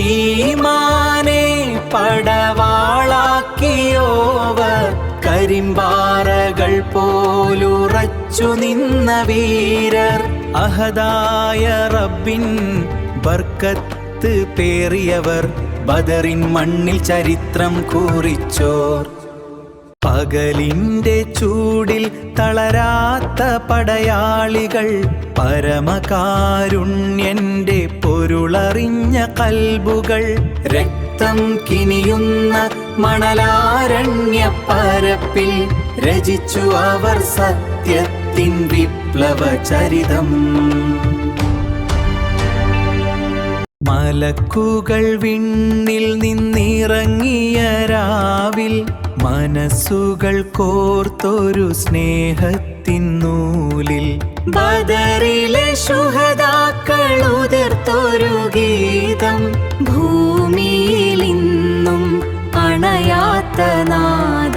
ഈമാനെ പടവാളാക്കിയോവർ കരിമ്പാറകൾ പോലുറച്ചു നിന്ന വീരർ അഹദായ റബ്ബിൻ ബർക്കത്ത് പേറിയവർ ബദറിൻ മണ്ണിൽ ചരിത്രം കുറിച്ചോർ പകലിന്റെ ചൂടിൽ തളരാത്ത പടയാളികൾ പരമകാരുണ്യന്റെ പൊരുളറിഞ്ഞ കൽബുകൾ രക്തം കിനിയുന്ന മണലാരണ്യ പരപ്പിൽ രചിച്ചു അവർ സത്യത്തിൻ വിപ്ലവ ചരിതം മലക്കുകൾ വിണ്ണിൽ നിന്നിറങ്ങിയ രാവിൽ മനസ്സുകൾ കോർത്തൊരു സ്നേഹത്തിൻ നൂലിൽ ബദറിലെ ശുഹദാക്കൾ ഉതിർത്തൊരു ഗീതം ഭൂമിയിൽ ഇന്നും അണയാത്ത നാദം